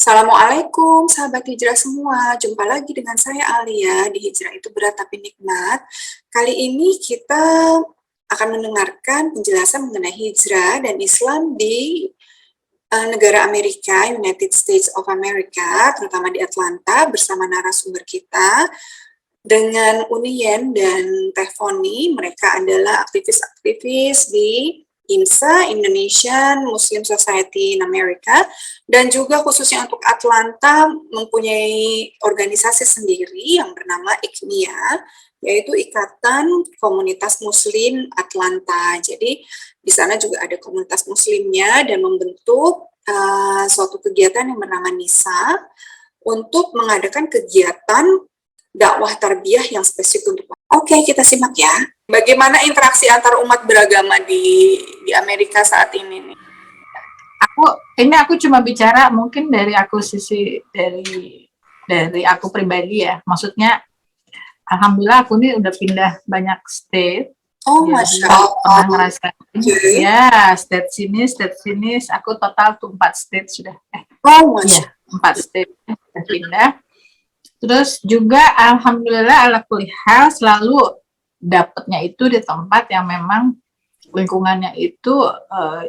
Assalamualaikum sahabat hijrah semua, jumpa lagi dengan saya Alia di Hijrah Itu Berat Tapi Nikmat. Kali ini kita akan mendengarkan penjelasan mengenai hijrah dan Islam di negara Amerika, United States of America, terutama di Atlanta, bersama narasumber kita dengan Unien dan Teh Foni. Mereka adalah aktivis-aktivis di IMSA, Indonesian Muslim Society in America, dan juga khususnya untuk Atlanta mempunyai organisasi sendiri yang bernama IKMIA, yaitu Ikatan Komunitas Muslim Atlanta. Jadi di sana juga ada komunitas muslimnya dan membentuk suatu kegiatan yang bernama NISA untuk mengadakan kegiatan dakwah tarbiyah yang spesifik untuk. Oke, kita simak ya. Bagaimana interaksi antar umat beragama di Amerika saat ini nih? Aku cuma bicara mungkin dari aku sisi dari aku pribadi ya. Maksudnya alhamdulillah aku nih udah pindah banyak state. Oh, Masya Allah. Pernah ngerasain. Ya, state sini, aku total tuh 4 state sudah. Oh, Masya Allah. 4 state sudah pindah. Terus juga alhamdulillah ala kulli hal selalu dapatnya itu di tempat yang memang lingkungannya itu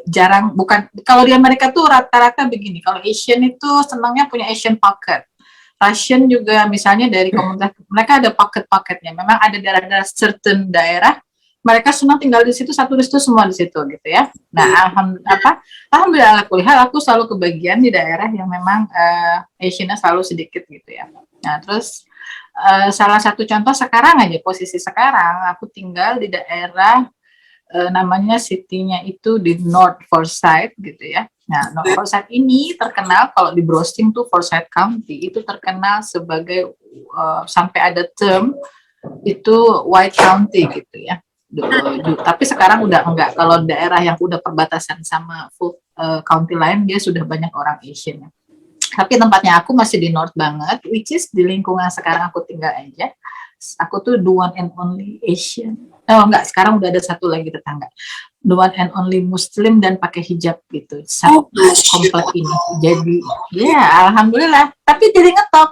jarang, bukan kalau di Amerika tuh rata-rata begini. Kalau Asian itu senangnya punya Asian pocket. Russian juga misalnya dari komunitas mereka ada pocket-pocketnya. Memang ada daerah-daerah certain daerah mereka senang tinggal di situ, satu di situ, semua di situ gitu ya. Nah, alhamdulillah aku selalu kebagian di daerah yang memang Asian-nya selalu sedikit gitu ya. Nah, terus salah satu contoh sekarang aja, posisi sekarang aku tinggal di daerah namanya city-nya itu di North Forsyth gitu ya. Nah, North Forsyth ini terkenal kalau di browsing tuh Forsyth County itu terkenal sebagai sampai ada term itu White County gitu ya. Tapi sekarang udah enggak. Kalau daerah yang udah perbatasan sama full county lain dia sudah banyak orang Asian. Tapi tempatnya aku masih di North banget, which is di lingkungan sekarang aku tinggal aja. Aku tuh the one and only Asian. Oh enggak, sekarang udah ada satu lagi tetangga. The one and only Muslim dan pakai hijab gitu. Satu komplek ini. Jadi ya alhamdulillah. Tapi jadi ngetok.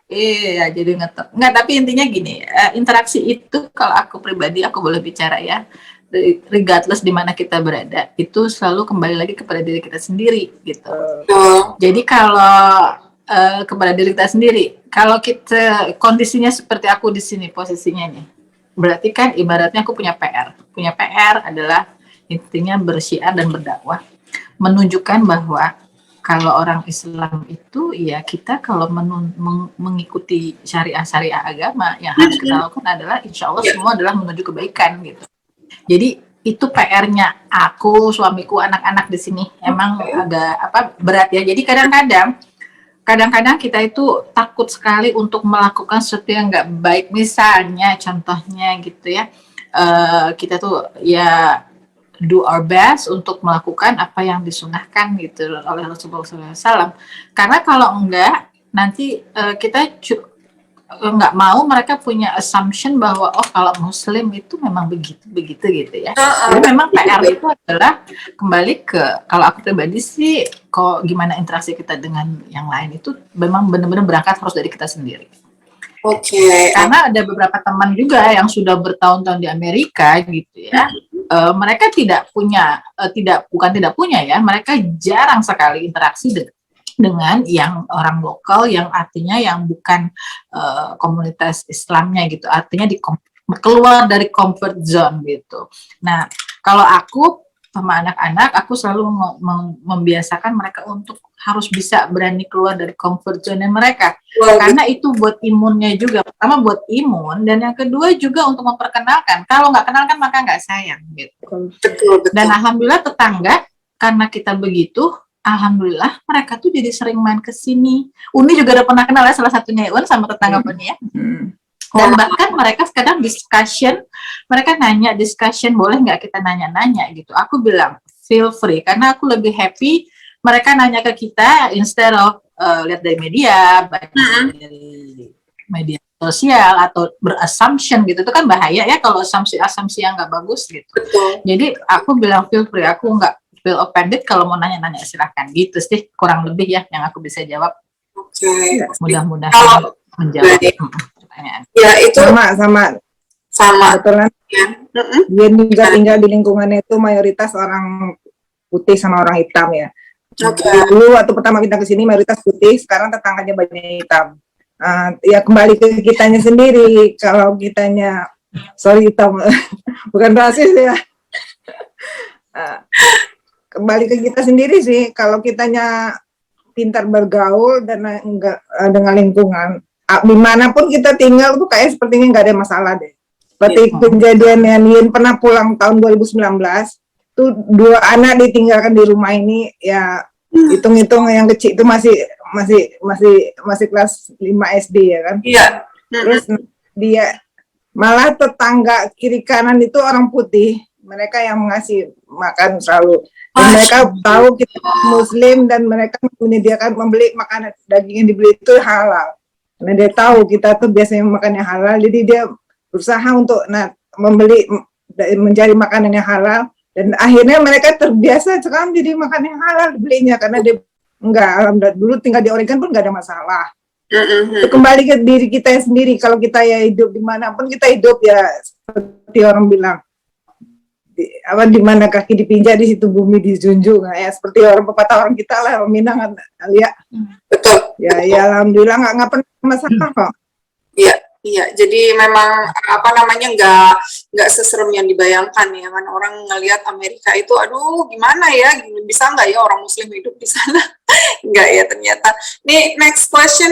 Iya, jadi ngetok. Enggak, tapi intinya gini, interaksi itu kalau aku pribadi, aku boleh bicara ya, regardless di mana kita berada, itu selalu kembali lagi kepada diri kita sendiri, gitu. Jadi kalau kepada diri kita sendiri, kalau kita kondisinya seperti aku di sini posisinya nih, berarti kan ibaratnya aku punya PR. Punya PR adalah intinya bersyiar dan berdakwah, menunjukkan bahwa kalau orang Islam itu ya kita kalau mengikuti syariah agama yang harus kita lakukan adalah insya Allah semua adalah menuju kebaikan gitu. Jadi itu PR-nya aku, suamiku, anak-anak di sini emang agak berat ya. Jadi kadang-kadang kita itu takut sekali untuk melakukan sesuatu yang nggak baik. Misalnya contohnya gitu ya, kita tuh ya do our best untuk melakukan apa yang disunahkan gitu oleh Rasulullah SAW. Karena kalau enggak, nanti kita nggak mau mereka punya assumption bahwa oh kalau Muslim itu memang begitu gitu ya. Jadi memang PR itu adalah kembali ke kalau aku pribadi sih, kok gimana interaksi kita dengan yang lain itu memang benar-benar berangkat harus dari kita sendiri. Oke. Karena ada beberapa teman juga yang sudah bertahun-tahun di Amerika gitu ya. Mereka tidak punya mereka jarang sekali interaksi dengan yang orang lokal yang artinya yang bukan komunitas Islamnya gitu, artinya keluar dari comfort zone gitu. Nah, kalau aku sama anak-anak, aku selalu membiasakan mereka untuk harus bisa berani keluar dari comfort zone mereka. Karena itu buat imunnya juga. Pertama buat imun, dan yang kedua juga untuk memperkenalkan. Kalau nggak kenal kan maka nggak sayang. Gitu. Betul. Dan alhamdulillah tetangga, karena kita begitu, alhamdulillah mereka tuh jadi sering main ke sini. Uni juga udah pernah kenal ya, salah satunya Un sama tetangga Uni ya. Dan bahkan mereka kadang discussion, mereka nanya discussion, boleh nggak kita nanya-nanya gitu. Aku bilang feel free, karena aku lebih happy mereka nanya ke kita instead of lihat dari media, baca dari media sosial atau berassumption gitu, itu kan bahaya ya kalau asumsi yang nggak bagus gitu. Betul. Jadi aku bilang feel free, aku nggak feel offended, kalau mau nanya-nanya silahkan gitu sih, kurang lebih ya yang aku bisa jawab. Oke. Mudah-mudahan menjawab pertanyaan. Ya itu sama kebetulan ya. dia juga tinggal di lingkungannya itu mayoritas orang putih sama orang hitam ya. Dulu waktu pertama kita kesini mayoritas putih, sekarang tetangganya banyak hitam. Ya kembali ke kitanya sendiri, kalau kitanya hitam bukan rasis ya. Kembali ke kita sendiri sih, kalau kitanya pintar bergaul dan enggak dengan lingkungan, dimanapun kita tinggal tuh kayak sepertinya nggak ada masalah deh. Seperti kejadian yang Yin pernah pulang tahun 2019, tuh 2 anak ditinggalkan di rumah ini, ya hitung-hitung yang kecil itu masih kelas 5 SD ya kan. Iya. Terus dia malah tetangga kiri kanan itu orang putih, mereka yang mengasih makan selalu. Dan mereka tahu kita Muslim dan mereka menyediakan membeli makanan, daging yang dibeli itu halal. Karena dia tahu kita tuh biasanya makannya halal, jadi dia berusaha untuk mencari makanan yang halal, dan akhirnya mereka terbiasa sekarang jadi makanan yang halal belinya, karena dia alhamdulillah dulu tinggal di Oregon pun nggak ada masalah. Itu kembali ke diri kita sendiri, kalau kita ya hidup dimanapun kita hidup ya seperti orang bilang, di mana kaki dipinjak di situ bumi dijunjung, ya seperti pepatah orang kita lah, orang Minang kan, ya. Betul. Ya alhamdulillah nggak pernah masalah kok. Iya, jadi memang nggak seserem yang dibayangkan ya kan, orang ngelihat Amerika itu, aduh gimana ya, bisa nggak ya orang Muslim hidup di sana? Nggak ya ternyata. Nih next question,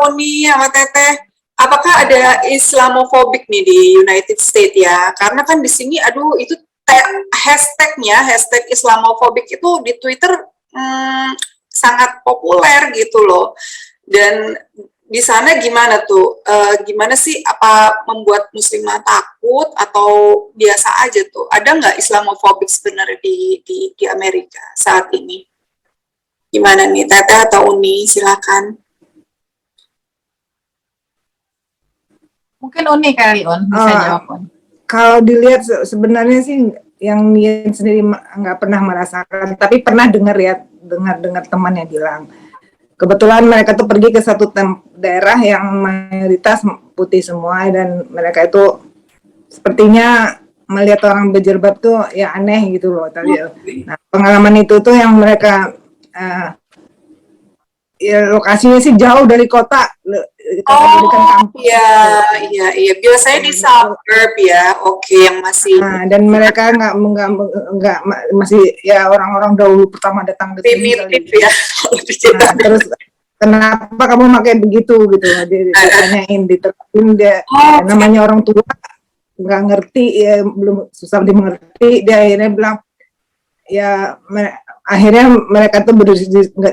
Uni sama Teteh, apakah ada Islamophobic nih di United States ya? Karena kan di sini, aduh itu hashtag Islamophobic itu di Twitter sangat populer gitu loh. Dan di sana gimana tuh? Gimana sih, apa membuat muslimah takut atau biasa aja tuh? Ada nggak Islamophobic sebenarnya di Amerika saat ini? Gimana nih, Teteh atau Uni? Silakan. Mungkin Uni kali, bisa jawab, Un. Kalau dilihat sebenarnya sih yang Yin sendiri nggak pernah merasakan, tapi pernah dengar temannya bilang. Kebetulan mereka tuh pergi ke satu daerah yang mayoritas putih semua, dan mereka itu sepertinya melihat orang berjilbab tuh ya aneh gitu loh. Nah, pengalaman itu tuh yang mereka ya lokasinya sih jauh dari kota. Kampung. Iya. Biasanya di suburb ya. Oke, yang masih. Nah, dan mereka nggak masih ya orang-orang dahulu pertama datang ke sini. Primitif ya. Nah, terus kenapa kamu pakai begitu gitu? Ditanyain, diterapin dia. Namanya orang tua nggak ngerti ya, belum susah dimengerti. Dia akhirnya bilang ya. Akhirnya mereka tuh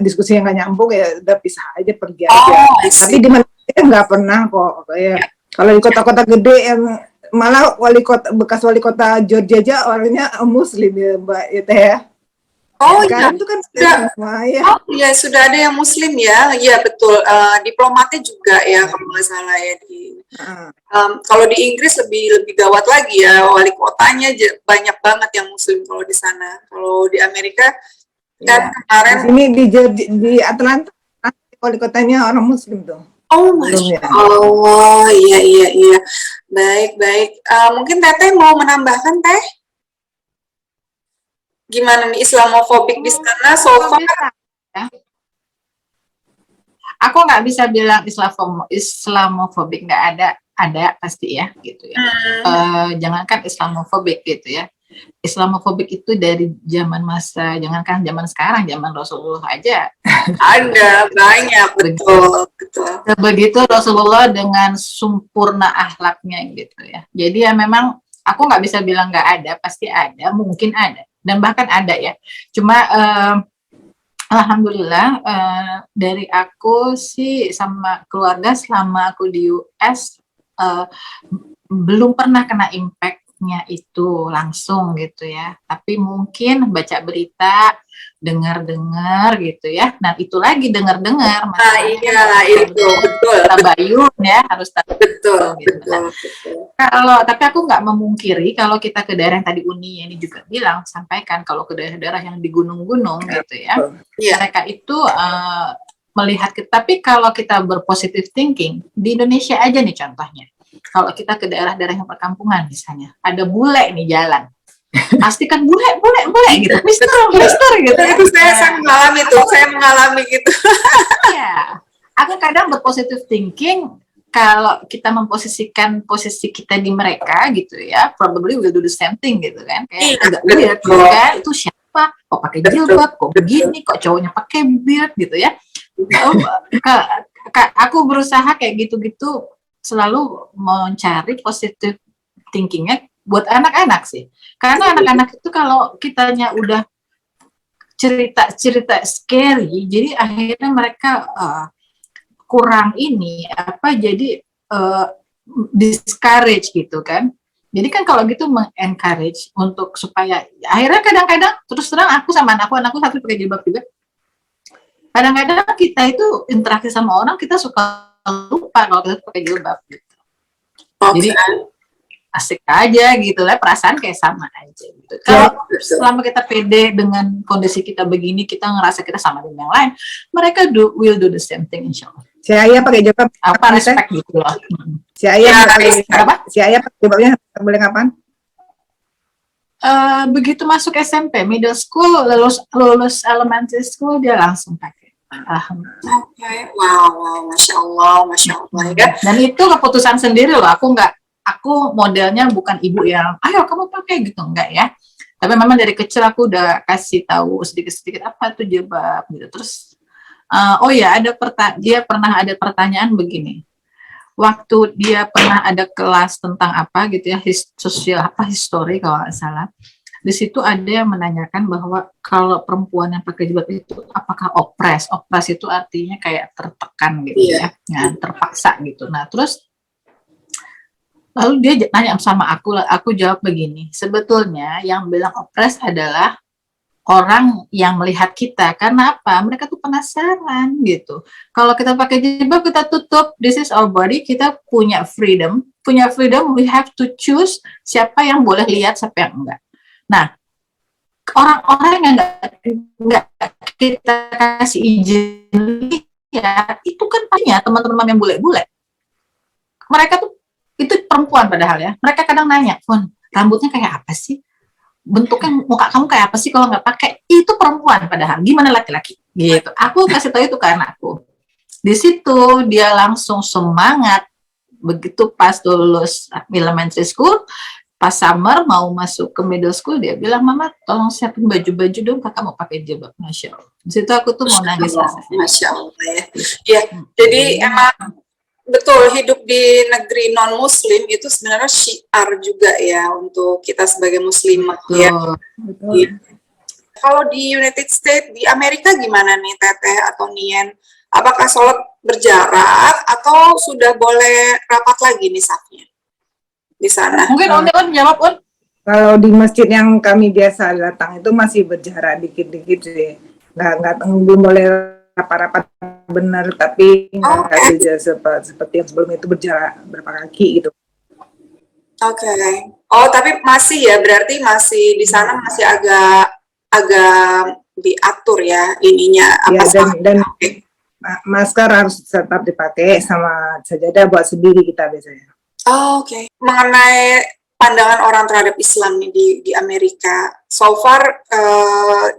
diskusi yang nggak nyambung, ya udah pisah aja, pergi aja. Tapi di mana nggak pernah kok ya. Kalau di kota-kota gede yang malah bekas wali kota Georgia aja orangnya Muslim ya Mbak ya. Iya. Itu kan sudah ada yang Muslim ya. Iya betul. Diplomatnya juga ya kalau nggak salah ya kalau di Inggris lebih gawat lagi ya, wali kotanya banyak banget yang Muslim kalau di sana. Kalau di Amerika kan kemarin di sini di Atlanta wali kotanya orang Muslim tuh. Oh, Masya Allah, iya. Baik. Mungkin Teteh mau menambahkan, Teh? Gimana nih Islamophobic di sana so far? Ya. Aku nggak bisa bilang Islamophobic, nggak ada pasti ya gitu ya. Jangankan Islamophobic gitu ya. Islamophobic itu dari jangankan zaman sekarang, zaman Rasulullah aja ada banyak, betul. Begitu Rasulullah dengan sempurna akhlaknya gitu ya. Jadi ya memang aku nggak bisa bilang nggak ada, pasti ada, mungkin ada, dan bahkan ada ya. Cuma alhamdulillah dari aku sih sama keluarga selama aku di US belum pernah kena impact melihatnya itu langsung gitu ya, tapi mungkin baca berita, dengar-dengar gitu ya. Nah itu lagi dengar-dengar, Iya, itu betul, tabayun ya, harus betul, gitu. betul, betul. Tapi aku nggak memungkiri kalau kita ke daerah yang tadi Uni ini juga bilang, sampaikan kalau ke daerah-daerah yang di gunung-gunung gitu ya, mereka itu melihat kita. Tapi kalau kita berpositive thinking, di Indonesia aja nih contohnya, kalau kita ke daerah-daerah yang perkampungan misalnya, ada bule nih jalan, pastikan bule gitu, mister gitu ya. Itu saya mengalami gitu. Ya, aku kadang berpositive thinking. Kalau kita memposisikan posisi kita di mereka gitu ya, probably will do the same thing gitu kan, kayak agak weird gitu kan, itu siapa, kok pakai jilbab, kok begini, kok cowoknya pakai beard gitu ya. Aku berusaha kayak gitu-gitu, selalu mencari positive thinkingnya buat anak-anak sih, karena anak-anak itu kalau kitanya udah cerita scary, jadi akhirnya mereka kurang jadi discourage gitu kan. Jadi kan kalau gitu mengencourage untuk supaya akhirnya kadang-kadang terus terang aku sama anakku satu pakai jilbab juga. Kadang-kadang kita itu interaksi sama orang, kita suka lupa kalau kita pakai jilbab gitu. Jadi asik aja gitu lah, perasaan kayak sama aja gitu. Kalau selama kita pede dengan kondisi kita begini, kita ngerasa kita sama dengan yang lain, mereka will do the same thing insyaallah. Si Ayah pakai jilbab apa respect gitu loh. Si Ayah pakai jilbabnya boleh kapan? Begitu masuk SMP, middle school, lulus elementary school, dia langsung pakai. Oke, wow, masya Allah ya. Dan itu keputusan sendiri loh. Aku modelnya bukan ibu yang, ayo kamu pakai gitu, enggak ya. Tapi memang dari kecil aku udah kasih tahu sedikit-sedikit apa itu jilbab gitu. Terus, dia pernah ada pertanyaan begini. Waktu dia pernah ada kelas tentang apa gitu ya, history kalau nggak salah. Di situ ada yang menanyakan bahwa kalau perempuan yang pakai jilbab itu apakah opres itu artinya kayak tertekan gitu ya, terpaksa gitu. Nah terus lalu dia nanya sama aku jawab begini, sebetulnya yang bilang opres adalah orang yang melihat kita. Karena apa? Mereka tuh penasaran gitu. Kalau kita pakai jilbab, kita tutup, this is our body, kita punya freedom, we have to choose siapa yang boleh lihat, siapa yang enggak. Nah, orang-orang yang enggak kita kasih izin ya, itu kan pastinya teman-teman yang bule-bule. Mereka tuh, itu perempuan padahal ya. Mereka kadang nanya, Fon, rambutnya kayak apa sih? Bentuknya muka kamu kayak apa sih kalau nggak pakai? Itu perempuan padahal, gimana laki-laki gitu. Aku kasih tahu itu ke anakku. Di situ dia langsung semangat. Begitu pas lulus elementary school, pas summer mau masuk ke middle school, dia bilang, mama tolong siapin baju-baju dong, kakak mau pakai jilbab. Masya Allah. Di situ aku tuh mau nangis rasanya. Masya Allah ya. Jadi emang betul, hidup di negeri non muslim itu sebenarnya syiar juga ya untuk kita sebagai muslimah ya. Betul. Kalau di United States, di Amerika gimana nih Teteh atau Nien? Apakah sholat berjarak atau sudah boleh rapat lagi nih safnya di sana? Mungkin On jawab On. Kalau di masjid yang kami biasa datang itu masih berjarak dikit-dikit sih. Nggak belum boleh rapat-rapat benar, tapi nggak seperti yang sebelum itu berjarak berapa kaki gitu. Oke. Oh, tapi masih ya, berarti masih di sana masih agak diatur ya ininya. Dan masker harus tetap dipakai, sama sajadah buat sendiri kita biasanya. Oh, oke. Mengenai pandangan orang terhadap Islam nih di Amerika, so far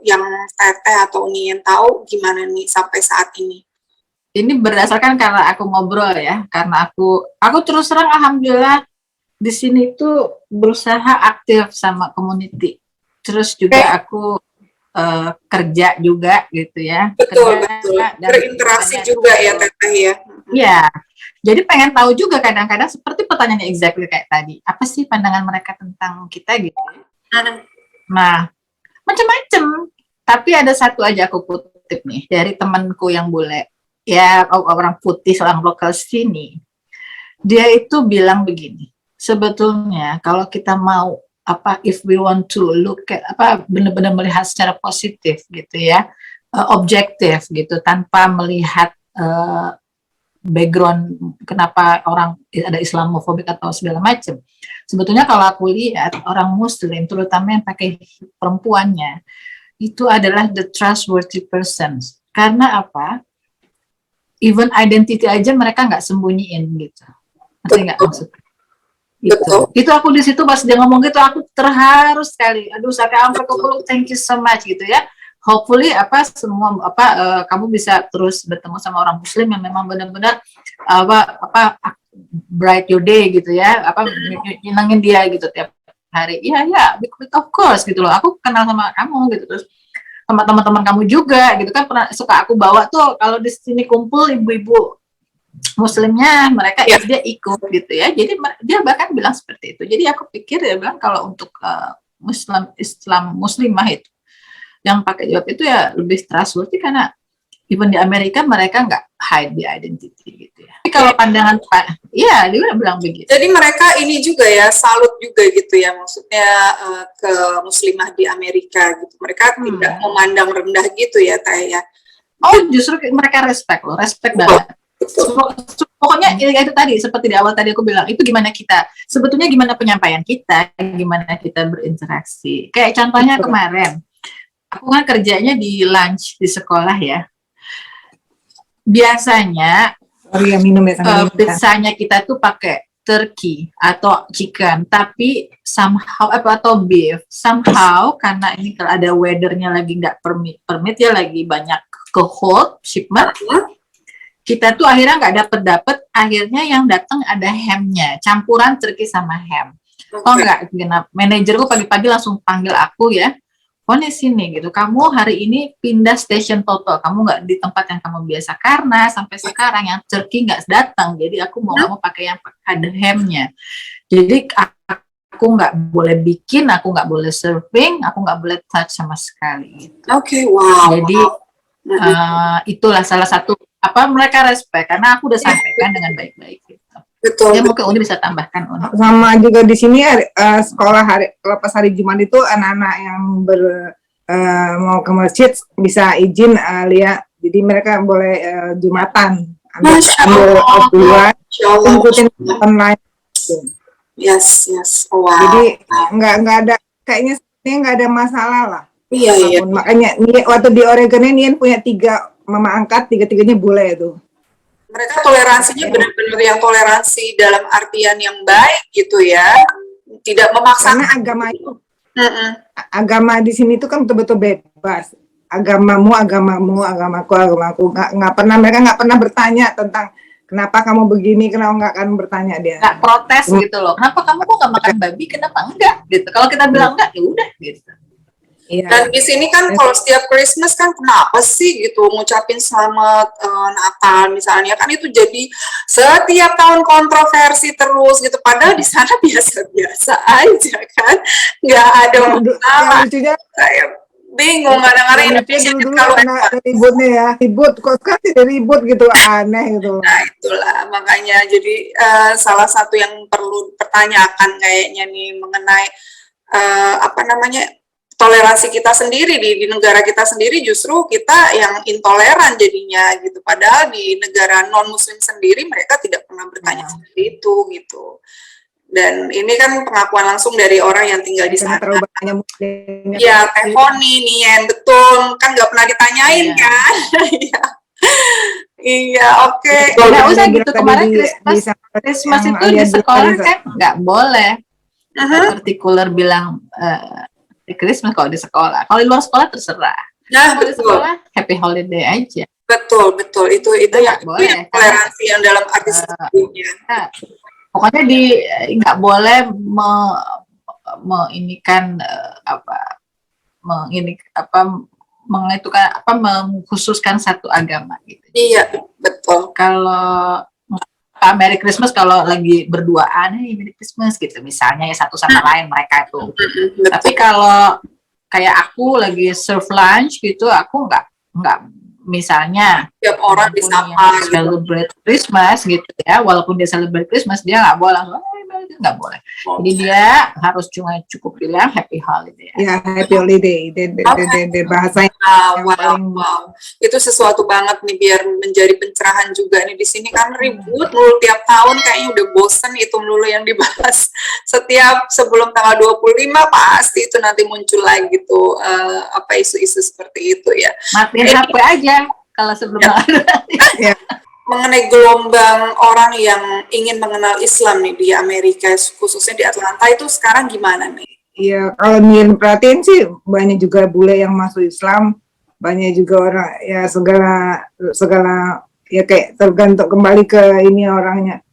yang Teteh atau Nien tahu gimana nih sampai saat ini? Ini berdasarkan karena aku ngobrol ya, karena aku terus terang alhamdulillah di sini tuh berusaha aktif sama community. Terus juga aku kerja juga gitu ya. Betul. Berinteraksi juga ya Teteh ya. Iya. Jadi pengen tahu juga kadang-kadang seperti pertanyaannya exactly kayak tadi. Apa sih pandangan mereka tentang kita gitu? Nah, macam-macam. Tapi ada satu aja aku kutip nih dari temanku yang bule. Ya, orang putih, orang lokal sini. Dia itu bilang begini. sebetulnya kalau kita mau if we want to look at benar-benar melihat secara positif gitu ya, objektif gitu, tanpa melihat background kenapa orang ada Islamofobik atau segala macam. Sebetulnya kalau aku lihat orang Muslim, terutama yang pakai perempuannya, itu adalah the trustworthy persons. Karena apa? Even identity aja mereka nggak sembunyiin gitu. Ngerti nggak maksudnya? Gitu. Itu aku di situ pas dia ngomong gitu, aku terharu sekali. Aduh, sampai sampai peluk, thank you so much gitu ya. Hopefully kamu bisa terus bertemu sama orang Muslim yang memang benar-benar bright your day gitu ya, nyenengin dia gitu tiap hari. Iya, of course gitu loh. Aku kenal sama kamu gitu, terus sama teman-teman kamu juga gitu kan, pernah suka aku bawa tuh kalau di sini kumpul ibu-ibu Muslimnya, mereka dia ikut gitu ya. Jadi dia bahkan bilang seperti itu. Jadi aku pikir dia bilang kalau untuk Islam Muslimah itu yang pakai jilbab itu ya lebih trustworthy, karena even di Amerika mereka nggak hide the identity gitu ya. Tapi kalau pandangan Pak, dia udah bilang begitu. Jadi mereka ini juga ya, salut juga gitu ya, maksudnya ke muslimah di Amerika gitu. Mereka tidak memandang rendah gitu ya, kayak. Oh, justru mereka respect banget. Pokoknya itu tadi, seperti di awal tadi aku bilang, itu gimana penyampaian kita, gimana kita berinteraksi. Kayak contohnya kemarin, aku kan kerjanya di lunch di sekolah ya. Biasanya pizzanya kita tuh pakai turkey atau chicken, tapi somehow atau beef. Somehow karena ini kalau ada weathernya lagi nggak permit ya, lagi banyak ke hold shipment, kita tuh akhirnya nggak dapet. Akhirnya yang datang ada hamnya, campuran turkey sama ham. Oh enggak, manajerku pagi-pagi langsung panggil aku ya. Di sini gitu, kamu hari ini pindah station total, kamu nggak di tempat yang kamu biasa, karena sampai sekarang yang turkey nggak datang, jadi aku mau kamu pakai yang ada hamnya. Jadi aku nggak boleh bikin, aku nggak boleh serving, aku nggak boleh touch sama sekali gitu. Oke, wow. Jadi itulah salah satu mereka respect, karena aku udah sampaikan dengan baik-baik gitu. Betul. Ya mungkin Uni bisa tambahkan, Uni. Sama juga di sini sekolah kalau pas hari Jumat itu anak-anak yang mau ke masjid bisa izin Lia, jadi mereka boleh Jumatan ambil duluan, ikutin online. Yes. Wow. Jadi nggak ada, kayaknya nggak ada masalah lah. Iya. Makanya waktu di Oregon ini punya 3 mama angkat, 3-3-nya boleh itu. Mereka toleransinya benar-benar yang toleransi dalam artian yang baik gitu ya, tidak memaksa. Karena agama itu, agama di sini itu kan betul-betul bebas. Agamamu, agamaku. Mereka nggak pernah bertanya tentang kenapa kamu begini, kenapa nggak akan bertanya dia. Nggak protes gitu loh. Kenapa kamu kok nggak makan babi? Kenapa enggak? Gitu. Kalau kita bilang enggak, ya udah gitu. Iya. Dan di sini kan kalau setiap Christmas kan kenapa sih gitu ngucapin selamat Natal misalnya, kan itu jadi setiap tahun kontroversi terus gitu, padahal di sana biasa-biasa aja kan, nggak ada masalah. Lucunya Kayak bingung kadang-kadang Indonesia kalau ributnya ya, ribut kok kan tidak ribut gitu, aneh gitu. Nah itulah makanya jadi salah satu yang perlu pertanyakan kayaknya nih mengenai toleransi kita sendiri di negara kita sendiri, justru kita yang intoleran jadinya gitu. Padahal di negara non muslim sendiri mereka tidak pernah bertanya seperti itu gitu. Dan ini kan pengakuan langsung dari orang yang tinggal di sana. Ya, Tefoni, Nien, betul. Kan nggak pernah ditanyain kan? Iya, oke. Nggak usah gitu, kemarin Christmas itu di sekolah kan nggak boleh. Partikular bilang Christmas kalau di sekolah. Kalau di luar sekolah terserah. Nah, kalau di sekolah happy holiday aja. Betul. Itu yang boleh. Toleransi yang dalam arti sebetulnya. Pokoknya nggak boleh mengkhususkan satu agama gitu. Iya, betul. Kalau Merry Christmas kalau lagi berduaan, Merry Christmas gitu misalnya ya, satu sama lain mereka itu. Tapi kalau kayak aku lagi serve lunch gitu, aku nggak misalnya tiap orang disapa celebrate Christmas gitu ya, walaupun dia celebrate Christmas dia nggak boleh nggak boleh. Jadi dia harus cuma cukup bilang happy holiday. Ya, happy holiday. Bahasanya yang paling itu sesuatu banget nih biar menjadi pencerahan juga nih di sini kan ribut mulu tiap tahun, kayaknya udah bosen itu melulu yang dibahas. Setiap sebelum tanggal 25 pasti itu nanti muncul lagi tuh isu-isu seperti itu ya. Matiin HP aja kalau sebelum ya. Mengenai gelombang orang yang ingin mengenal Islam nih di Amerika, khususnya di Atlanta, itu sekarang gimana nih? Iya, kalau perhatiin sih banyak juga bule yang masuk Islam, banyak juga orang ya segala ya kayak tergantung kembali ke ini orangnya.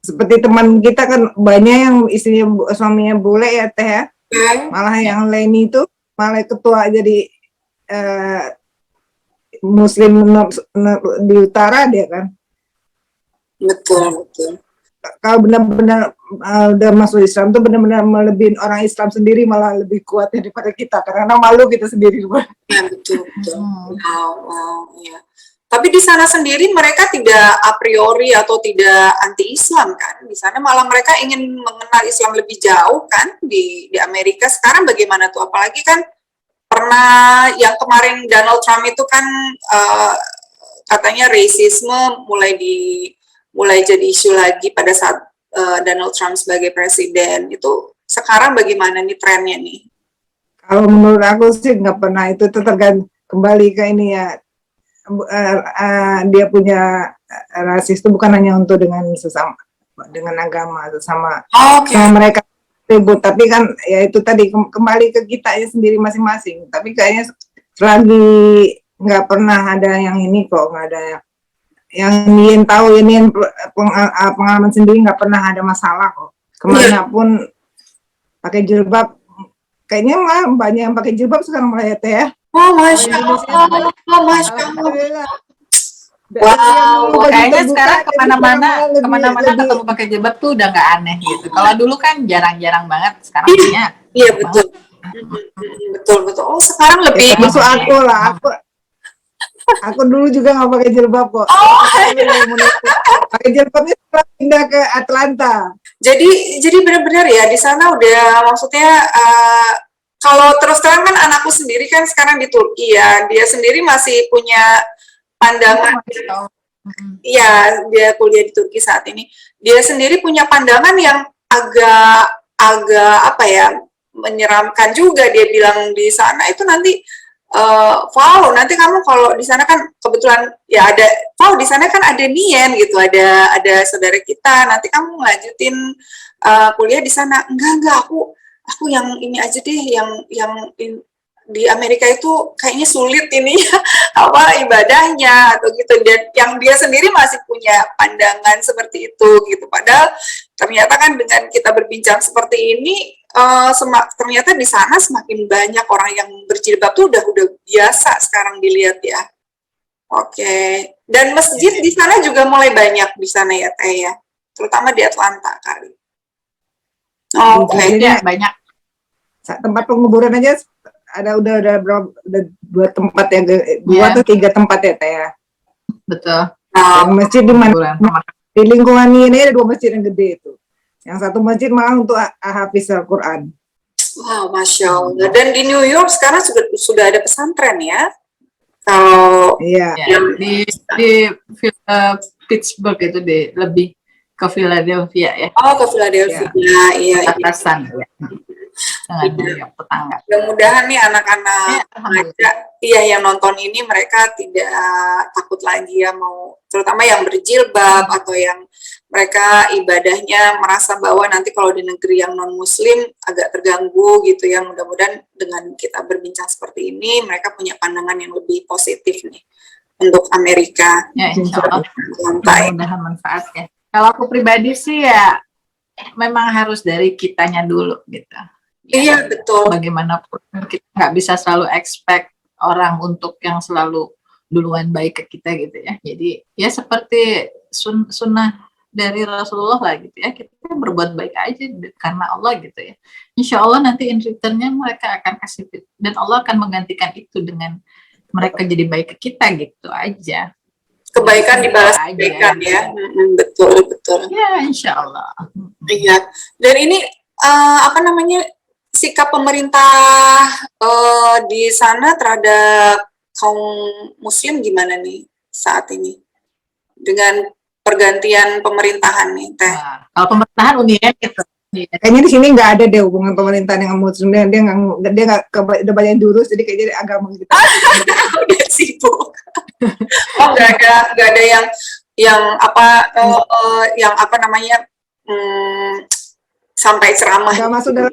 Seperti teman kita kan banyak yang istrinya suaminya bule ya Teh ya. Malah yang lain itu malah ketua jadi Muslim di utara dia kan. Betul. Kalau benar-benar udah masuk Islam tuh benar-benar melebihin orang Islam sendiri, malah lebih kuat daripada kita karena malu kita sendiri. Ya betul. Wow, ya. Tapi di sana sendiri mereka tidak a priori atau tidak anti Islam kan? Di sana malah mereka ingin mengenal Islam lebih jauh kan di Amerika. Sekarang bagaimana tuh? Apalagi kan pernah yang kemarin Donald Trump itu kan katanya rasisme mulai jadi isu lagi pada saat Donald Trump sebagai presiden. Itu sekarang bagaimana nih trennya nih? Kalau menurut aku sih nggak pernah, itu tergantung kembali ke ini ya. Dia punya rasis itu bukan hanya untuk dengan sesama, dengan agama sama mereka ribut, tapi kan ya itu tadi kembali ke kita ya sendiri masing-masing. Tapi kayaknya selagi nggak pernah ada yang ini kok, nggak ada yang ingin tahu, ini pengalaman sendiri, nggak pernah ada masalah kok. Kemanapun pakai jilbab, kayaknya mah banyak yang pakai jilbab sekarang mulai ya. Oh, Masya Allah. Wow, kayaknya sekarang kemana-mana ketemu pakai jilbab tuh udah nggak aneh gitu. Kalau dulu kan jarang-jarang banget, sekarang punya. Iya betul. Betul. Oh, sekarang lebih. Masuk aku lah, aku dulu juga nggak pakai jilbab kok. Pakai jilbabnya setelah pindah ke Atlanta. Jadi benar-benar ya di sana udah, maksudnya kalau terus terang kan anakku sendiri kan sekarang di Turki ya, dia sendiri masih punya pandangan. Iya, dia kuliah di Turki saat ini. Dia sendiri punya pandangan yang agak apa ya, menyeramkan juga. Dia bilang di sana itu nanti nanti kamu kalau di sana kan kebetulan ya ada di sana kan ada Nien gitu, ada saudara kita, nanti kamu ngelanjutin kuliah di sana. Enggak, aku yang ini aja deh, yang di Amerika itu kayaknya sulit ini ibadahnya atau gitu, dan yang dia sendiri masih punya pandangan seperti itu gitu. Padahal ternyata kan dengan kita berbincang seperti ini, ternyata di sana semakin banyak orang yang berjilbab tuh udah biasa sekarang dilihat ya. Oke. Dan masjid di sana juga mulai banyak di sana ya Teh ya, terutama di Atlanta kali. Oke. Ya, banyak. Tempat penguburan aja udah berapa, udah 2 tempat ya, 2 atau 3 tempat ya Teh ya. Betul. Masjid di mana? Di lingkungan ini ada 2 masjid yang gede itu. Yang satu masjid malah untuk hafiz Al-Quran. Wow, Masya Allah. Dan di New York sekarang sudah ada pesantren ya. Kalau di Pittsburgh itu lebih ke Philadelphia ya. Oh, ke Philadelphia. Iya. Atasan ya. Dengan New York tetangga. Mudah-mudahan nih anak-anak yang nonton ini mereka tidak takut lagi ya, mau terutama yang berjilbab atau yang mereka ibadahnya merasa bahwa nanti kalau di negeri yang non muslim agak terganggu gitu ya. Mudah-mudahan dengan kita berbincang seperti ini mereka punya pandangan yang lebih positif nih untuk Amerika. Ya, insya Allah. Mudah-mudahan manfaat ya. Kalau aku pribadi sih ya memang harus dari kitanya dulu gitu. Iya, betul. Bagaimanapun kita nggak bisa selalu expect orang untuk yang selalu duluan baik ke kita gitu ya. Jadi ya seperti sunnah dari Rasulullah lah gitu ya, kita berbuat baik aja karena Allah gitu ya. Insya Allah nanti in return-nya mereka akan kasih, dan Allah akan menggantikan itu dengan mereka jadi baik ke kita gitu aja. Kebaikan dibalas Doa aja kebaikan gitu. ya. Betul, betul. Ya, insya Allah. Iya. Dan ini apa namanya, sikap pemerintah di sana terhadap kaum Muslim gimana nih saat ini dengan pergantian pemerintahan nih, Teh? Wah, kalau pemerintahan unik gitu. Iya. Kayaknya di sini nggak ada deh hubungan pemerintahan dengan Muslim, dia nggak udah banyak diurus, jadi kayaknya agama kita Udah sibuk. Oh, nggak ada yang apa yang apa namanya, sampai ceramah nggak masuk gitu. dalam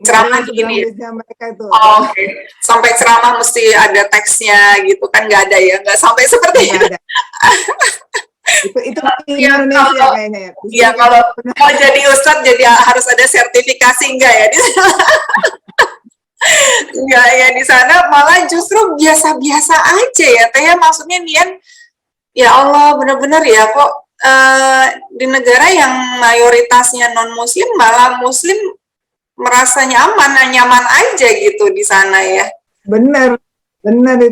Ceramah dalam gini. listnya mereka itu. Oh, oke. Sampai ceramah mesti ada teksnya gitu kan, nggak ada ya, nggak sampai seperti Nggak itu. ada. Itu di Ya, Indonesia kalau kayaknya ya. Di ya sini kalau benar. mau jadi ustadz jadi harus ada sertifikasi enggak ya di sana? Enggak ya, di sana malah justru biasa-biasa aja ya, Teh, ya. Maksudnya Nian, ya Allah, benar-benar ya kok di negara yang mayoritasnya non Muslim malah Muslim merasa nyaman aja gitu di sana ya. Benar benar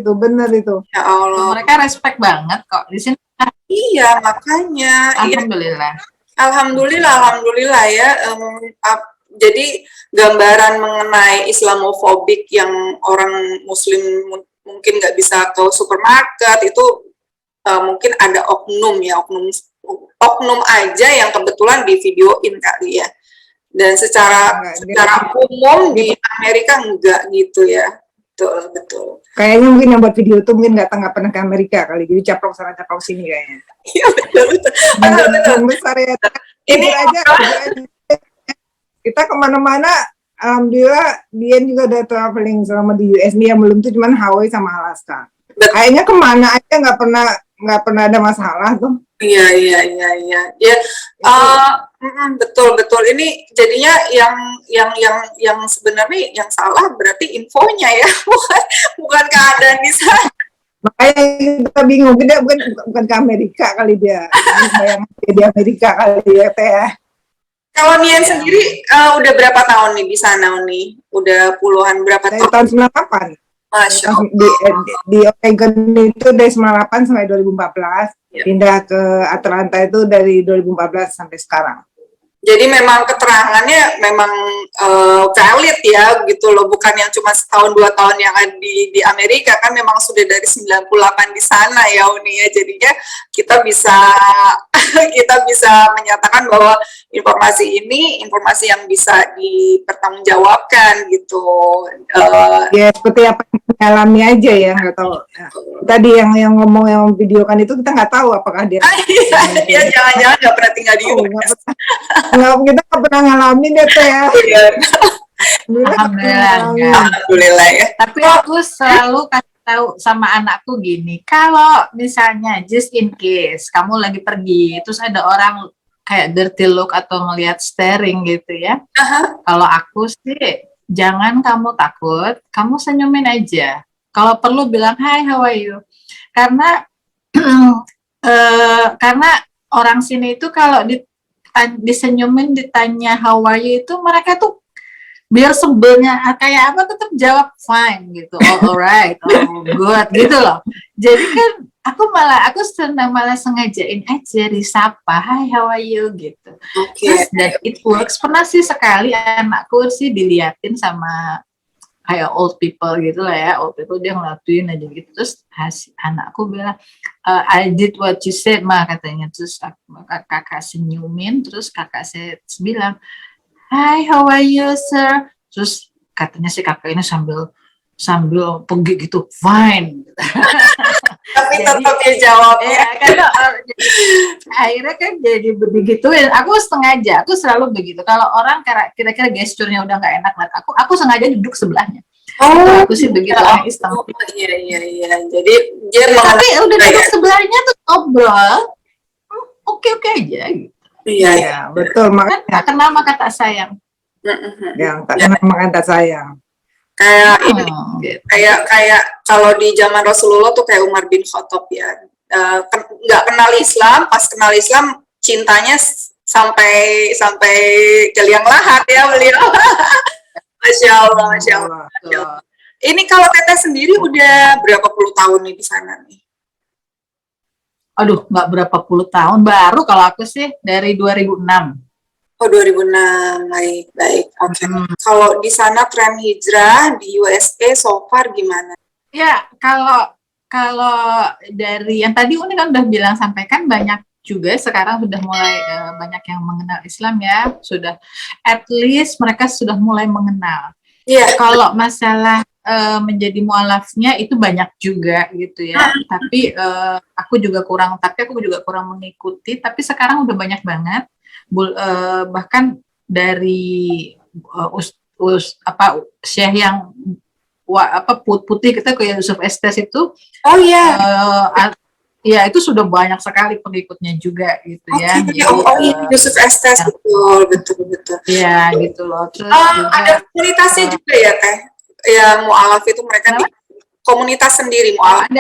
itu. Ya Allah. Mereka respect banget kok di sini. Iya, makanya. Iya. Alhamdulillah. Alhamdulillah ya. Jadi gambaran mengenai Islamofobik yang orang Muslim mungkin nggak bisa ke supermarket itu mungkin ada oknum aja yang kebetulan di videoin kali ya. Dan secara umum di Amerika enggak gitu ya. Betul. Kayaknya mungkin yang buat video itu mungkin nggak pernah ke Amerika kali, jadi caplok sana caplok sini kayaknya. Iya, betul. Besar ya. Ini aja. Kita kemana-mana, alhamdulillah Dian juga udah traveling selama di US. Nih yang belum tuh cuman Hawaii sama Alaska. Kayaknya kemana aja nggak pernah ada masalah tuh. Iya. Ya, betul. Ini jadinya yang sebenarnya yang salah berarti infonya ya, bukan keadaan di sana. Makanya kita bingung, kita bukan ke Amerika kali dia. Bayang di Amerika kali ya, Teh. Kalau Nian sendiri udah berapa tahun nih di sana nih? Udah puluhan berapa tahun? Tahun 98. Masya Allah. Di Oregon itu dari 98 sampai 2014. Ya. Pindah ke Atlanta itu dari 2014 sampai sekarang. Jadi memang keterangannya memang valid ya gitu loh, bukan yang cuma setahun 2 tahun yang ada di Amerika, kan memang sudah dari 98 di sana ya Uni ya. Jadinya kita bisa menyatakan bahwa informasi ini informasi yang bisa dipertanggungjawabkan gitu. Ya seperti apa yang kita alami aja ya, nggak tahu. Tadi yang ngomong yang videokan itu kita nggak tahu apakah dia. Dia jangan-jangan nggak pernah tinggal di US. Kita nggak pernah ngalamin deh Teh ya. Alhamdulillah ya. Tapi aku selalu kasih tahu sama anakku gini, kalau misalnya just in case kamu lagi pergi, terus ada orang kayak dirty look atau ngelihat staring gitu ya. Kalau aku sih jangan kamu takut, kamu senyumin aja. Kalau perlu bilang hi, how are you? Karena karena orang sini itu kalau disenyumin ditanya how are you itu mereka tuh biar sebelnya kayak apa tetap jawab fine gitu, alright, good gitu loh. Jadi kan aku malah sengajain aja disapa, hi how are you gitu. Terus dan it works. Pernah sih sekali anakku sih diliatin sama kayak old people gitu lah ya, old people dia ngelakuin aja gitu. Terus anakku bilang, I did what you said ma katanya. Terus kakak senyumin, terus kakak saya bilang, hi how are you sir? Terus katanya si kakak ini sambil pergi gitu, fine. Tapi tetap dia jawab ya. Karena akhirnya kan jadi begitu. Aku sengaja, aku selalu begitu. Kalau orang kira-kira gesturnya udah nggak enak lihat aku sengaja duduk sebelahnya. Aku sih begitu orang Islam. Iya. Jadi dia tapi udah duduk sebelahnya tuh ngobrol, oke aja. Gitu. Iya, betul. Makanya tak kenal maka tak sayang. Yang tak kenal maka tak sayang. Kayak kayak kalau di zaman Rasulullah tuh kayak Umar bin Khattab ya, nggak kenal Islam, pas kenal Islam cintanya sampai ke liang lahat ya beliau. Masya Allah. Ini kalau Teteh sendiri udah berapa puluh tahun nih di sana nih? Aduh, nggak berapa puluh tahun, baru kalau aku sih dari 2006. Oh, 2006. Baik, baik. Oke. Kalau di sana tren hijrah di USA so far gimana? Ya, kalau kalau dari yang tadi Uni kan udah bilang sampaikan, banyak juga sekarang sudah mulai banyak yang mengenal Islam ya, sudah at least mereka sudah mulai mengenal. Iya. Kalau masalah menjadi mualafnya itu banyak juga gitu ya. Tapi aku juga kurang mengikuti. Tapi sekarang udah banyak banget. Bahkan dari Syekh yang putih kita kayak Yusuf Estes itu. Oh iya. Ya itu sudah banyak sekali pengikutnya juga gitu ya. Jadi, Yusuf Estes betul. Iya gitu loh. Terus juga, ada komunitasnya juga ya Teh. Ya mualaf itu mereka di komunitas sendiri mualaf.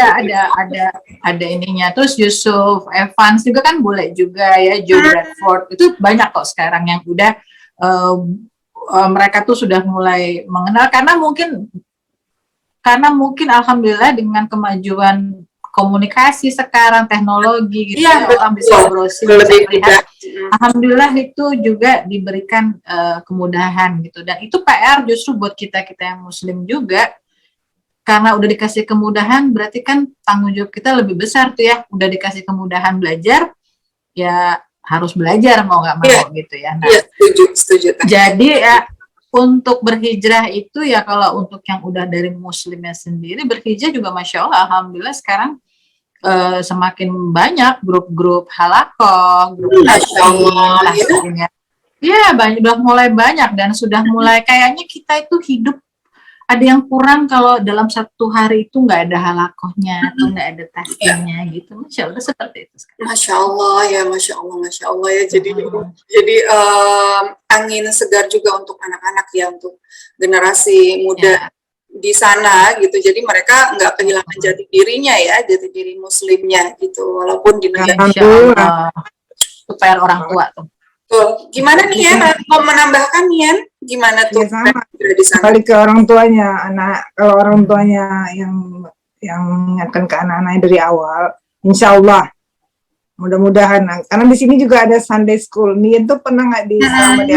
Ada ininya. Terus Yusuf Evans juga kan boleh juga ya, Joe Bradford itu banyak kok sekarang yang udah mereka tuh sudah mulai mengenal karena mungkin alhamdulillah dengan kemajuan komunikasi sekarang, teknologi gitu ya, orang bisa browsing, bisa melihat. Alhamdulillah itu juga diberikan kemudahan gitu, dan itu PR justru buat kita yang muslim juga, karena udah dikasih kemudahan berarti kan tanggung jawab kita lebih besar tuh ya, udah dikasih kemudahan belajar ya harus belajar mau nggak mau gitu ya. Nah, setuju. Jadi ya untuk berhijrah itu ya, kalau untuk yang udah dari muslimnya sendiri berhijrah juga masya Allah, alhamdulillah sekarang semakin banyak grup-grup halakoh, grup tahsin, ya banyak, udah mulai banyak dan sudah mulai kayaknya kita itu hidup ada yang kurang kalau dalam satu hari itu nggak ada halakohnya atau nggak ada tahsinnya gitu. Masya Allah seperti itu sekarang. Masya Allah ya. Jadi angin segar juga untuk anak-anak ya, untuk generasi muda di sana gitu. Jadi mereka nggak kehilangan jati dirinya ya, jati diri muslimnya gitu, walaupun di negara supaya orang tua tuh. Tuh, gimana nih ya, mau menambahkan Nian? Gimana tuh? Ya, sama. Balik ke orang tuanya, kalau orang tuanya yang mengingatkan ke anak-anaknya dari awal, insya Allah, mudah-mudahan. Karena di sini juga ada Sunday School. Nian tuh pernah nggak selama di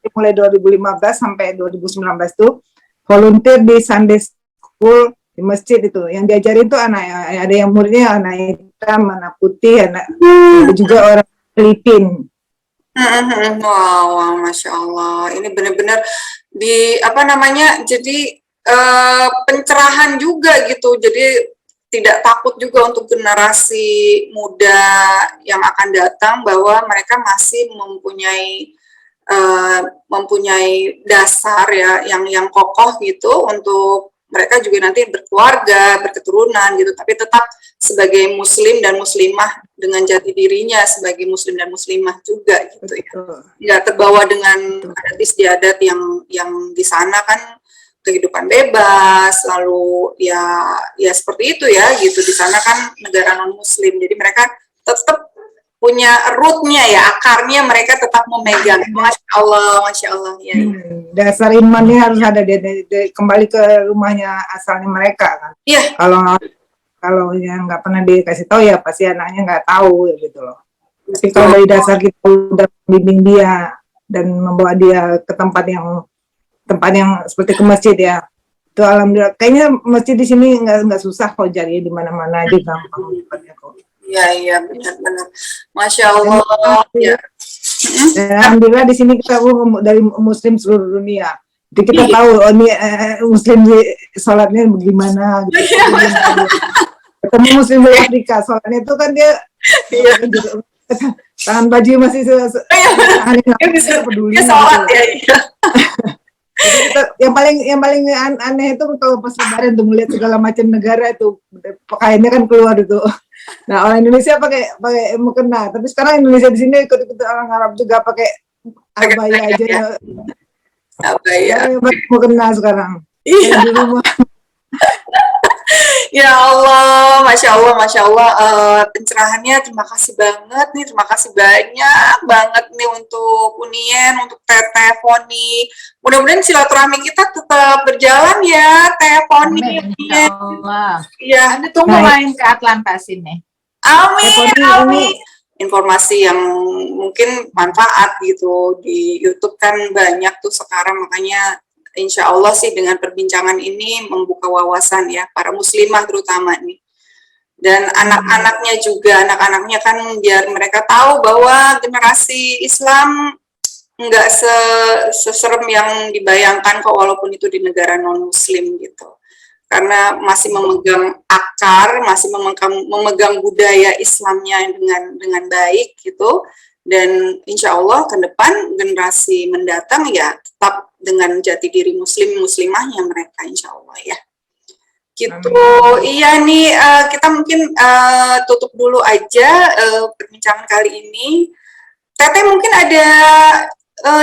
mulai 2015 sampai 2019 tuh volunteer di Sunday School di masjid itu. Yang diajarin tuh ada yang muridnya anak hitam, anak putih, ada juga orang Filipina. Wow, Masya Allah. Ini benar-benar jadi pencerahan juga gitu. Jadi tidak takut juga untuk generasi muda yang akan datang bahwa mereka masih mempunyai dasar ya yang kokoh gitu untuk mereka juga nanti berkeluarga, berketurunan gitu, tapi tetap sebagai muslim dan muslimah dengan jati dirinya sebagai muslim dan muslimah juga gitu ya. Nggak terbawa dengan adat istiadat yang di sana kan kehidupan bebas, lalu ya seperti itu ya gitu. Di sana kan negara non muslim, jadi mereka tetap punya rootnya ya, akarnya mereka tetap memegang. Masya Allah ya. Dasar imannya harus ada kembali ke rumahnya asalnya mereka kan. Iya. Kalau yang nggak pernah dikasih tahu ya pasti anaknya nggak tahu ya gitu loh. Tapi kalau dari dasar kita udah membimbing dia dan membawa dia ke tempat yang seperti ke masjid ya, itu alhamdulillah. Kayaknya masjid di sini nggak susah kok cari, di mana-mana aja gampang tempatnya kok. Iya benar-benar. Masya Allah. Ya. Alhamdulillah di sini kita dari muslim seluruh dunia. Jadi kita tahu ini muslim di sholatnya bagaimana. Gitu. Ketemu muslim dari Afrika, sholatnya itu kan dia tangan baju masih peduli. Dia sholat ya. Yang paling aneh itu kalau pas lebaran tuh melihat segala macam negara itu pakaiannya kan keluar itu. Nah orang Indonesia pakai mukena, tapi sekarang Indonesia di sini ikut orang Arab juga pakai abaya aja. Abaya. Mukena sekarang. Iya. Di rumah. Ya Allah, Masya Allah, pencerahannya terima kasih banget nih, terima kasih banyak banget nih untuk Unien, untuk Teteh Foni. Mudah-mudahan silaturahmi kita tetap berjalan ya, Teh Foni. Insya Allah. Iya. Anda tunggu main ke Atlanta sini. Amin, Poni amin. Informasi yang mungkin manfaat gitu di YouTube kan banyak tuh sekarang, makanya insya Allah sih dengan perbincangan ini membuka wawasan ya para muslimah terutama nih. Dan anak-anaknya juga, anak-anaknya kan biar mereka tahu bahwa generasi Islam nggak seserem yang dibayangkan kok, walaupun itu di negara non Muslim gitu. Karena masih memegang akar, masih memegang budaya Islamnya dengan baik gitu. Dan insya Allah ke depan generasi mendatang ya tetap dengan jati diri muslimahnya mereka, insya Allah ya. Gitu. Iya nih, kita mungkin tutup dulu aja perbincangan kali ini. Teteh mungkin ada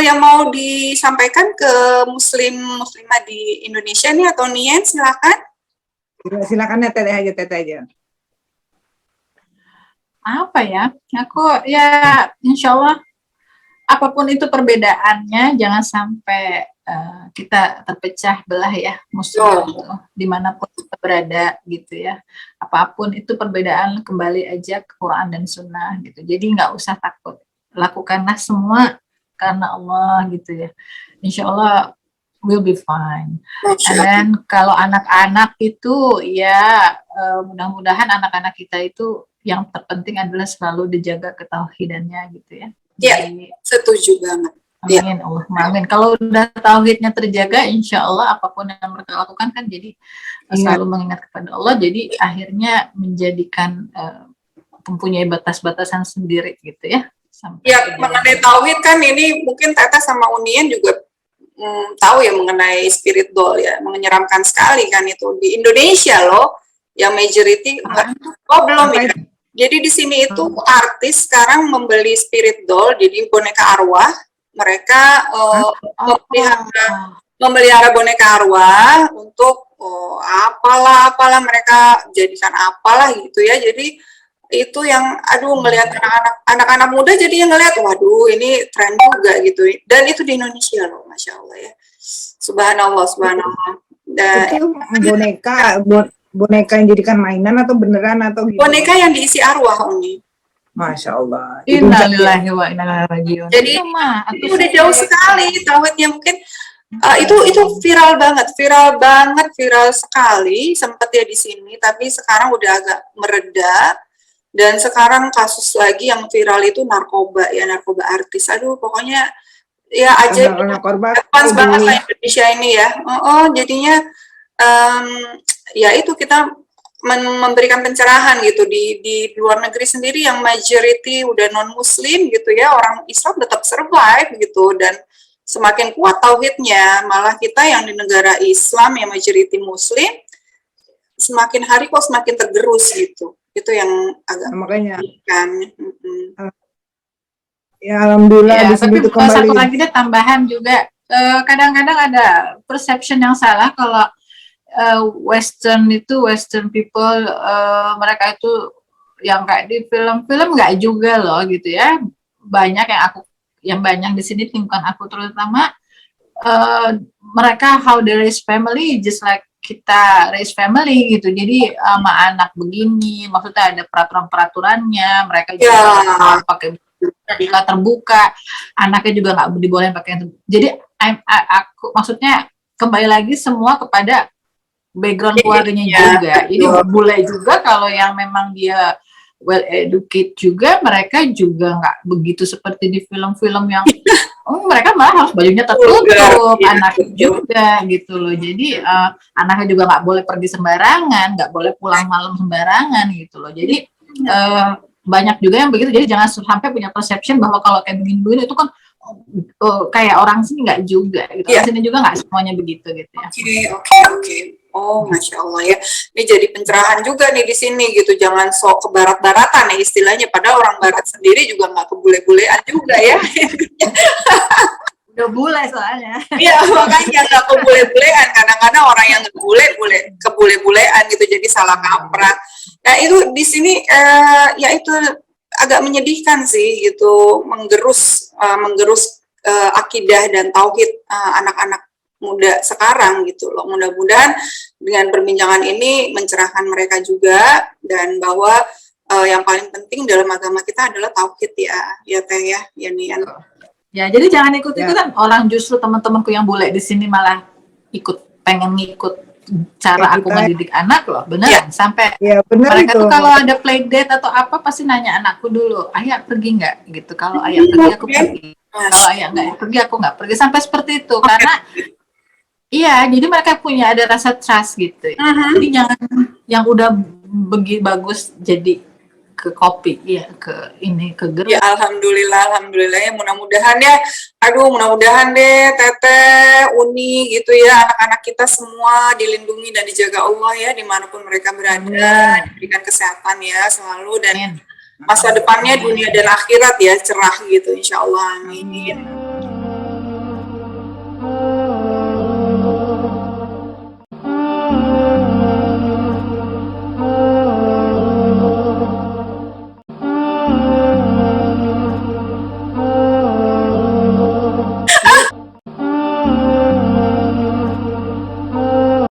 yang mau disampaikan ke muslimah di Indonesia nih, atau Nien, silakan. Silakan ya, teteh aja. Apa ya? Aku ya insya Allah apapun itu perbedaannya, jangan sampai kita terpecah belah ya, muslim itu dimanapun kita berada gitu ya. Apapun itu perbedaan, kembali aja ke Quran dan Sunnah gitu. Jadi nggak usah takut, lakukanlah semua karena Allah gitu ya. Insya Allah will be fine. Dan kalau anak-anak itu ya mudah-mudahan anak-anak kita itu yang terpenting adalah selalu dijaga ketauhidannya gitu ya. Iya, setuju banget. Amin, Allah, amin. Kalau udah tauhidnya terjaga, insya Allah apapun yang mereka lakukan kan jadi selalu mengingat kepada Allah. Jadi akhirnya menjadikan mempunyai batas-batasan sendiri gitu ya. Ya, mengenai tauhid kan ini mungkin Teta sama Unian juga tahu ya mengenai spirit doll ya, menyeramkan sekali kan itu di Indonesia loh, yang majority belum ya. Jadi di sini itu artis sekarang membeli spirit doll, jadi boneka arwah. Mereka memelihara boneka arwah untuk apalah mereka jadikan apalah gitu ya. Jadi itu yang melihat anak-anak muda jadinya ngelihat, waduh ini tren juga gitu. Dan itu di Indonesia loh, Masya Allah ya. Subhanallah. Dan itu boneka yang jadikan mainan atau beneran atau gitu? Boneka yang diisi arwah, Uni. Masya Allah. Innalillahi wa inna ilaihi raji'un. Jadi itu udah jauh sekali tauhidnya, mungkin itu viral sekali sempat ya di sini, tapi sekarang udah agak mereda. Dan sekarang kasus lagi yang viral itu narkoba artis. Aduh, pokoknya ya aja advance banget lah Indonesia ini ya. Jadinya ya itu kita memberikan pencerahan gitu di luar negeri sendiri yang majority udah non muslim gitu ya, orang Islam tetap survive gitu, dan semakin kuat tauhidnya. Malah kita yang di negara Islam yang majority muslim semakin hari kok semakin tergerus gitu. Itu yang agak makanya kan. Ya alhamdulillah. Ya, tapi satu lagi deh tambahan juga, kadang-kadang ada perception yang salah kalau Western people mereka itu yang kayak di film-film, nggak juga loh gitu ya. Banyak yang banyak di sini lingkungan aku terutama, mereka how they raise family just like kita raise family gitu. Jadi sama anak begini, maksudnya ada peraturan-peraturannya, mereka juga pakai terbuka, anaknya juga nggak dibolehin pakai. Jadi aku maksudnya kembali lagi semua kepada background keluarganya juga. Jadi boleh juga kalau yang memang dia well educated juga, mereka juga nggak begitu seperti di film-film yang mereka malah harus bajunya tertutup, anaknya juga gitu loh. Jadi anaknya juga nggak boleh pergi sembarangan, nggak boleh pulang malam sembarangan gitu loh. Jadi banyak juga yang begitu. Jadi jangan sampai punya perception bahwa kalau kayak begini itu kan kayak orang sini, nggak juga gitu. Orang sini juga nggak semuanya begitu gitu ya. Oke. Oh, Masya Allah ya. Ini jadi pencerahan juga nih di sini gitu. Jangan sok ke barat-baratan ya istilahnya. Padahal orang barat sendiri juga nggak kebule-bulean juga ya. Udah bule soalnya. Iya, makanya nggak kebule-bulean. Kadang-kadang orang yang kebule-bulean gitu, jadi salah kaprah. Nah itu di sini ya itu agak menyedihkan sih gitu, menggerus akidah dan tauhid anak-anak muda sekarang gitu loh. Mudah-mudahan dengan perbincangan ini mencerahkan mereka juga, dan bahwa yang paling penting dalam agama kita adalah tauhid ya Teh ya Nian. Ya, jadi jangan ikut-ikutan orang, justru teman-temanku yang bule di sini malah pengen ngikut cara aku mendidik anak loh, beneran. Sampai mereka tuh kalau ada play date atau apa pasti nanya anakku dulu, ayah pergi nggak gitu. Kalau ayah pergi aku pergi, kalau ayah nggak pergi aku nggak pergi, sampai seperti itu. Karena iya, jadi mereka punya ada rasa trust gitu. Jadi jangan yang udah bagus jadi ke kopi, ya ke geruk. Ya alhamdulillah ya, mudah-mudahan ya, mudah-mudahan deh Teteh, Uni gitu ya, anak-anak kita semua dilindungi dan dijaga Allah ya, dimanapun mereka berada, diberikan kesehatan ya selalu, dan masa depannya dunia dan akhirat ya cerah gitu, insya Allah, amin.